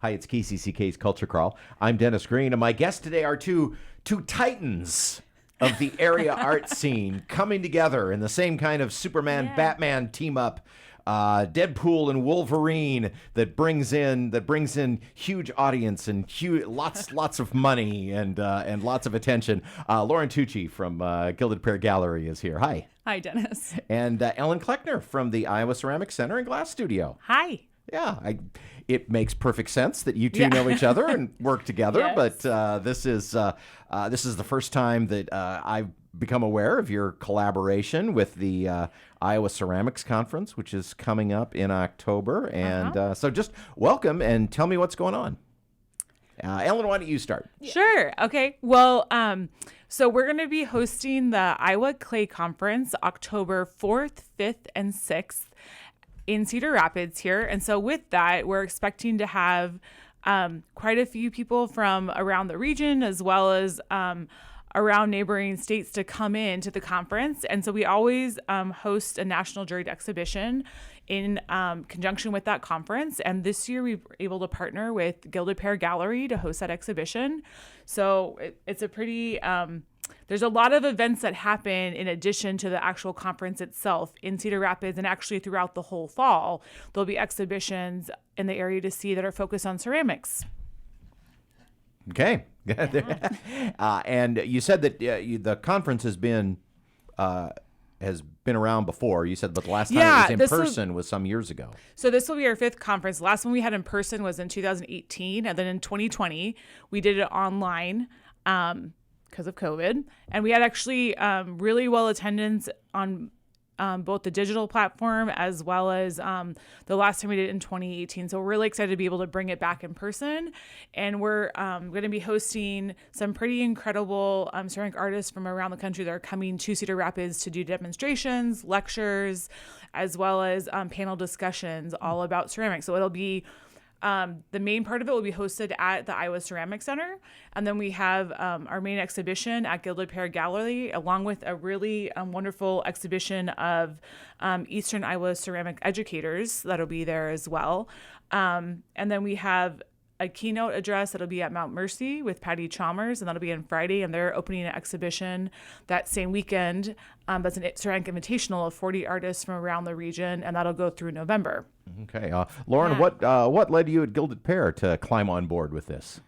Hi, it's KCCK's Culture Crawl. I'm Dennis Green, and my guests today are two titans of the area art scene coming together in the same kind of Superman-Batman team-up, Deadpool and Wolverine that brings in huge audience and lots of money and lots of attention. Lauren Tucci from Gilded Pear Gallery is here. Hi. Hi, Dennis. And Ellen Kleckner from the Iowa Ceramic Center and Glass Studio. Hi. Yeah, it makes perfect sense that you two know each other and work together. Yes. But this is the first time that I've become aware of your collaboration with the Iowa Ceramics Conference, which is coming up in October. And so just welcome and tell me what's going on. Ellen, why don't you start? Sure. Okay. Well, so we're going to be hosting the Iowa Clay Conference October 4th, 5th, and 6th in Cedar Rapids here. And so with that, we're expecting to have quite a few people from around the region as well as around neighboring states to come in to the conference. And so we always host a national juried exhibition in conjunction with that conference. And this year we were able to partner with Gilded Pear Gallery to host that exhibition. So it's a pretty... there's a lot of events that happen in addition to the actual conference itself in Cedar Rapids, and actually throughout the whole fall, there'll be exhibitions in the area to see that are focused on ceramics. Okay. Yeah. And you said that the conference has been around before. You said, but the last time it was in person was some years ago. So this will be our 5th conference. The last one we had in person was in 2018, and then in 2020 we did it online. Because of COVID. And we had actually really well attendance on both the digital platform as well as the last time we did it in 2018. So we're really excited to be able to bring it back in person. And we're going to be hosting some pretty incredible ceramic artists from around the country that are coming to Cedar Rapids to do demonstrations, lectures, as well as panel discussions all about ceramics. So it'll be the main part of it will be hosted at the Iowa Ceramic Center. And then we have our main exhibition at Gilded Pear Gallery, along with a really wonderful exhibition of Eastern Iowa ceramic educators that'll be there as well. And then we have a keynote address that'll be at Mount Mercy with Patty Chalmers, and that'll be on Friday. And they're opening an exhibition that same weekend. That's an ceramic invitational of 40 artists from around the region, and that'll go through November. Okay. Lauren, what led you at Gilded Pear to climb on board with this?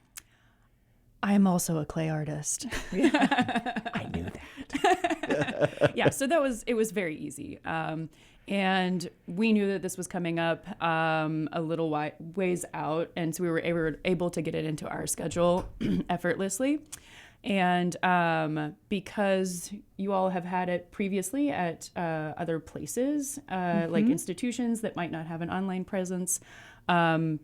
I'm also a clay artist. I knew that. Yeah, so it was very easy. And we knew that this was coming up a little ways out, and so we were able to get it into our schedule effortlessly. And because you all have had it previously at other places, like institutions that might not have an online presence,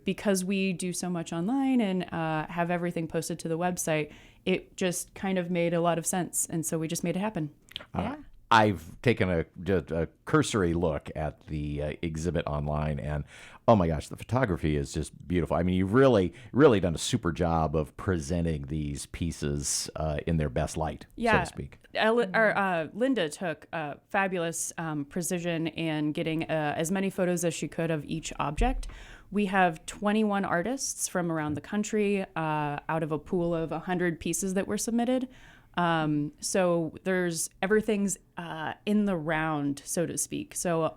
because we do so much online and have everything posted to the website, it just kind of made a lot of sense. And so we just made it happen. Yeah. I've taken a cursory look at the exhibit online, and oh my gosh, the photography is just beautiful. I mean, you've really done a super job of presenting these pieces in their best light, so to speak. Linda took fabulous precision in getting as many photos as she could of each object. We have 21 artists from around the country out of a pool of 100 pieces that were submitted. So everything's in the round, so to speak. So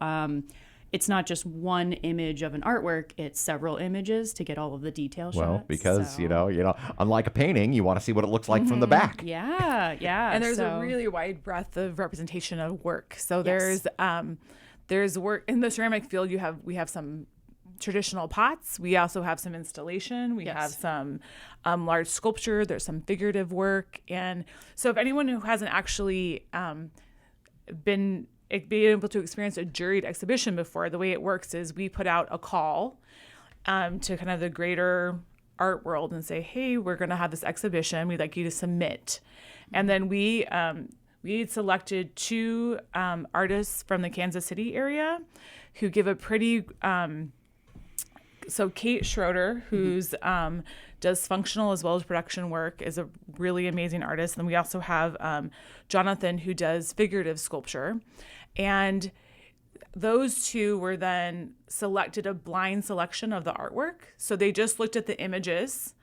it's not just one image of an artwork, it's several images to get all of the detail shots. Well, because, you know, unlike a painting, you want to see what it looks like from the back. Yeah. And there's a really wide breadth of representation of work. So there's work in the ceramic field. We have some traditional pots. We also have some installation. We have some large sculpture. There's some figurative work. And so if anyone who hasn't actually been able to experience a juried exhibition before, the way it works is we put out a call to kind of the greater art world and say, hey, we're going to have this exhibition. We'd like you to submit. And then we had selected 2 artists from the Kansas City area who give a pretty... So Kate Schroeder, who's does functional as well as production work, is a really amazing artist. And we also have Jonathan, who does figurative sculpture. And those two were then selected a blind selection of the artwork. So they just looked at the images,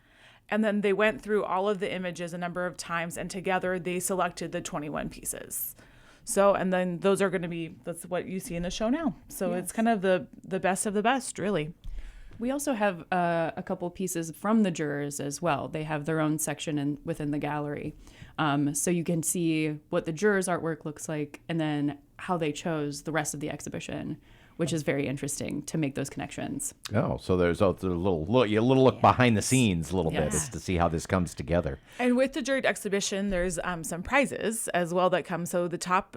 and then they went through all of the images a number of times, and together they selected the 21 pieces. So, and then those are going to be, that's what you see in the show now. So It's kind of the best of the best, really. We also have a couple pieces from the jurors as well. They have their own section within the gallery. So you can see what the jurors' artwork looks like and then how they chose the rest of the exhibition, which is very interesting to make those connections. Oh, so there's a little look behind the scenes a little bit Yes. to see how this comes together. And with the juried exhibition, there's some prizes as well that come. So the top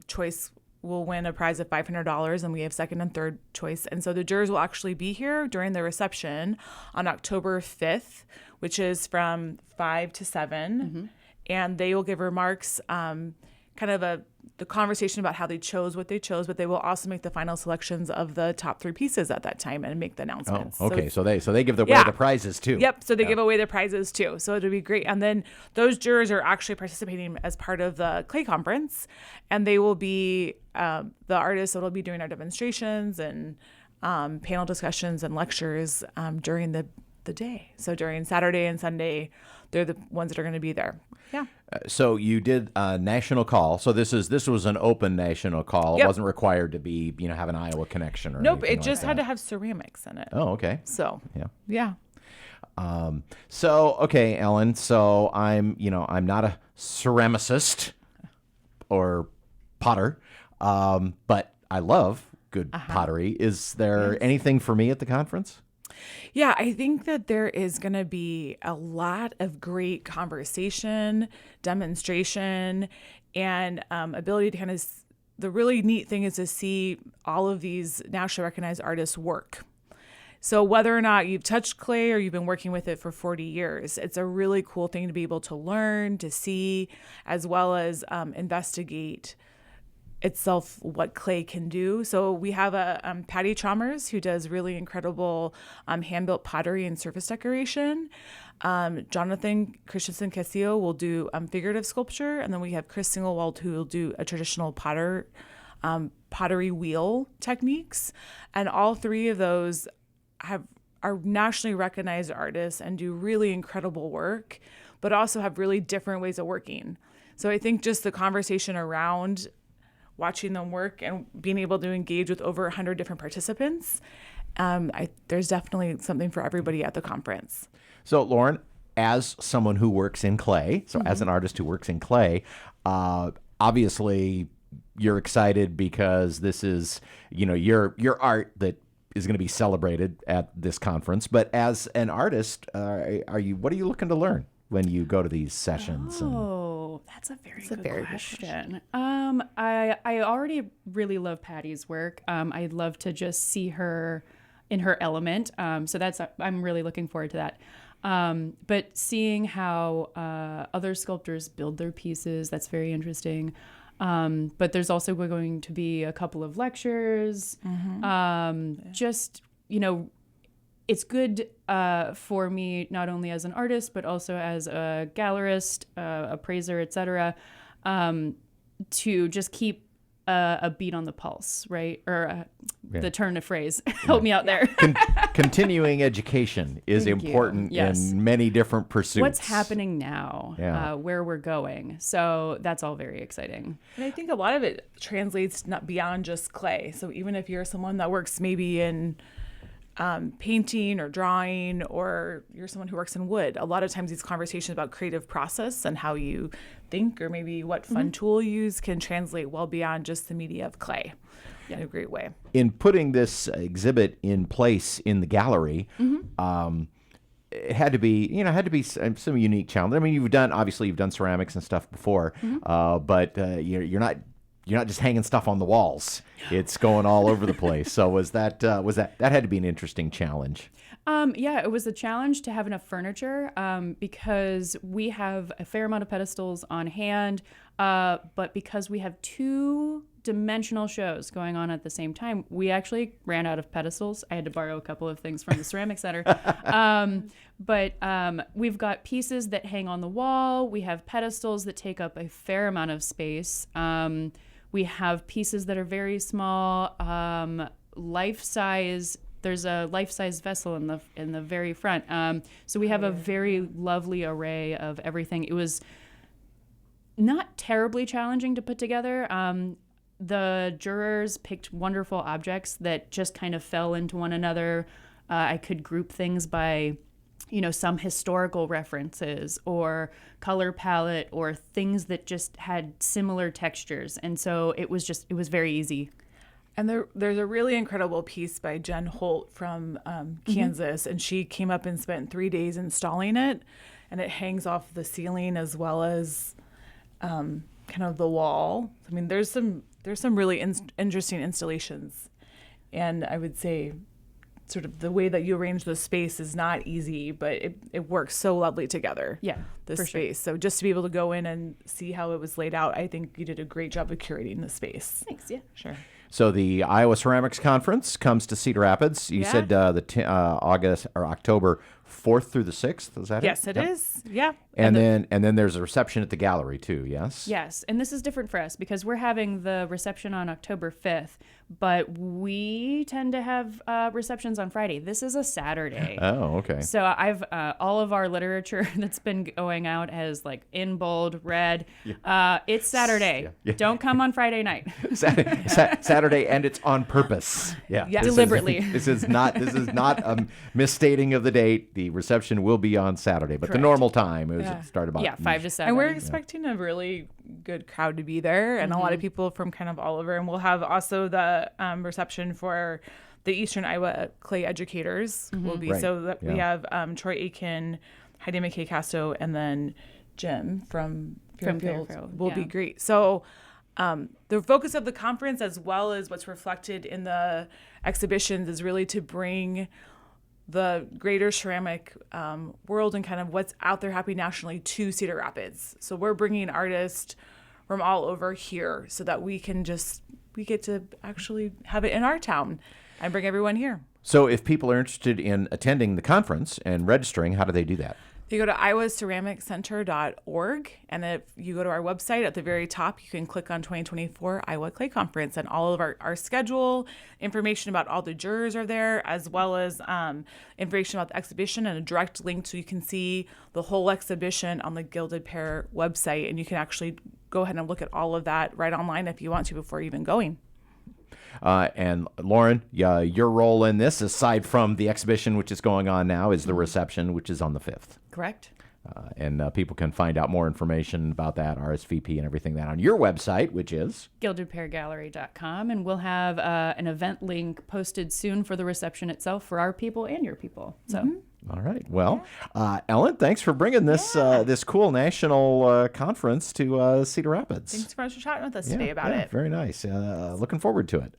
choice will win a prize of $500, and we have second and third choice. And so the jurors will actually be here during the reception on October 5th, which is from 5 to 7. And they will give remarks, kind of the conversation about how they chose what they chose, but they will also make the final selections of the top 3 pieces at that time and make the announcements. Oh, okay. So they give away Yeah. the prizes too. Yep. So they give away the prizes too. So it'll be great. And then those jurors are actually participating as part of the clay conference, and they will be the artists that will be doing our demonstrations and panel discussions and lectures during the day. So during Saturday and Sunday, they're the ones that are going to be there. Yeah. So you did a national call. So this was an open national call. It Yep. wasn't required to be, have an Iowa connection or Nope. anything It just like had that. to have ceramics in it. Oh, okay. So Yeah. yeah. So okay, Ellen. So I'm not a ceramicist or potter, but I love good pottery. Is there anything for me at the conference? Yeah, I think that there is going to be a lot of great conversation, demonstration, and ability to kind of. The really neat thing is to see all of these nationally recognized artists work. So whether or not you've touched clay or you've been working with it for 40 years, it's a really cool thing to be able to learn, to see, as well as investigate itself what clay can do. So we have a Patty Chalmers who does really incredible hand-built pottery and surface decoration. Jonathan Christensen Castillo will do figurative sculpture, and then we have Chris Singlewald who will do a traditional pottery wheel techniques. And all 3 of those are nationally recognized artists and do really incredible work, but also have really different ways of working. So I think just the conversation around watching them work and being able to engage with over 100 different participants, there's definitely something for everybody at the conference. So Lauren, as someone who works in clay, so as an artist who works in clay, obviously you're excited because this is, your art that is going to be celebrated at this conference. But as an artist, what are you looking to learn when you go to these sessions? Oh, that's a very good question. I already really love Patty's work. I'd love to just see her in her element. So I'm really looking forward to that. But seeing how other sculptors build their pieces, that's very interesting. But there's also going to be a couple of lectures. Just, it's good for me, not only as an artist, but also as a gallerist, appraiser, etc., to just keep a beat on the pulse, right? Or the turn of phrase. Help me out there. Continuing education is Thank you. important Yes. in many different pursuits. What's happening now, Yeah. where we're going. So that's all very exciting. And I think a lot of it translates not beyond just clay. So even if you're someone that works maybe in painting or drawing, or you're someone who works in wood, a lot of times these conversations about creative process and how you think, or maybe what fun tool you use, can translate well beyond just the media of clay in a great way. In putting this exhibit in place in the gallery, it had to be some unique challenge. I mean, you've done ceramics and stuff before, but you're not just hanging stuff on the walls. It's going all over the place. So that had to be an interesting challenge? Yeah, it was a challenge to have enough furniture because we have a fair amount of pedestals on hand, but because we have 2 dimensional shows going on at the same time, we actually ran out of pedestals. I had to borrow a couple of things from the Ceramic Center. But we've got pieces that hang on the wall. We have pedestals that take up a fair amount of space. We have pieces that are very small, life-size. There's a life-size vessel in the very front. So we have a very lovely array of everything. It was not terribly challenging to put together. The jurors picked wonderful objects that just kind of fell into one another. I could group things by, some historical references or color palette or things that just had similar textures. And so it was very easy. And there's a really incredible piece by Jen Holt from Kansas, and she came up and spent 3 days installing it, and it hangs off the ceiling as well as kind of the wall. I mean, there's some really interesting installations, and I would say sort of the way that you arrange the space is not easy, but it works so lovely together. Yeah, the for space. Sure. So just to be able to go in and see how it was laid out, I think you did a great job of curating the space. Thanks. Yeah. Sure. So the Iowa Ceramics Conference comes to Cedar Rapids. You said October 4th through the 6th. Is that Yes, it? it is. Yeah. And then there's a reception at the gallery too. Yes. Yes, and this is different for us because we're having the reception on October 5th, but we tend to have receptions on Friday. This is a Saturday. Oh, okay. So I've all of our literature that's been going out has like in bold red. It's Saturday. Yeah. Don't come on Friday night. Saturday, and it's on purpose. Yeah, Yeah. Deliberately. This is not a misstating of the date. The reception will be on Saturday, but the Correct. normal time it was start about 5 to 7. And we're expecting a really good crowd to be there, and a lot of people from kind of all over. And we'll have also the reception for the Eastern Iowa clay educators will be. Right. So that we Yeah. have Troy Aiken, Heidi McKay Casto, and then Jim from Fairfield will be great. So the focus of the conference, as well as what's reflected in the exhibitions, is really to bring the greater ceramic world and kind of what's out there happening nationally to Cedar Rapids. So we're bringing artists from all over here so that we get to actually have it in our town and bring everyone here. So if people are interested in attending the conference and registering, how do they do that? You go to iowaceramiccenter.org, and if you go to our website at the very top, you can click on 2024 Iowa Clay Conference, and all of our schedule, information about all the jurors are there, as well as information about the exhibition and a direct link so you can see the whole exhibition on the Gilded Pear website, and you can actually go ahead and look at all of that right online if you want to before even going. And Lauren, your role in this, aside from the exhibition which is going on now, is the reception, which is on the 5th. Correct. And people can find out more information about that, RSVP and everything that on your website, which is GildedPearGallery.com, and we'll have an event link posted soon for the reception itself for our people and your people. So. All right. Well, Ellen, thanks for bringing this this cool national conference to Cedar Rapids. Thanks for chatting with us today about it. Very nice. Looking forward to it.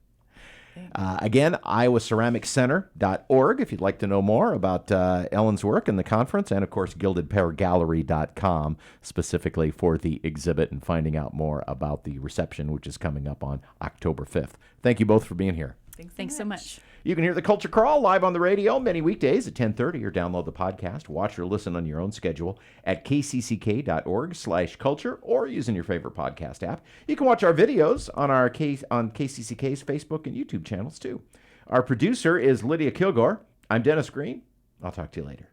Again, iowaceramiccenter.org if you'd like to know more about Ellen's work and the conference, and of course gildedpeargallery.com specifically for the exhibit and finding out more about the reception, which is coming up on October 5th. Thank you both for being here. Thanks so much. You can hear the Culture Crawl live on the radio many weekdays at 10:30 or download the podcast. Watch or listen on your own schedule at kcck.org/culture or using your favorite podcast app. You can watch our videos on KCCK's Facebook and YouTube channels too. Our producer is Lydia Kilgore. I'm Dennis Green. I'll talk to you later.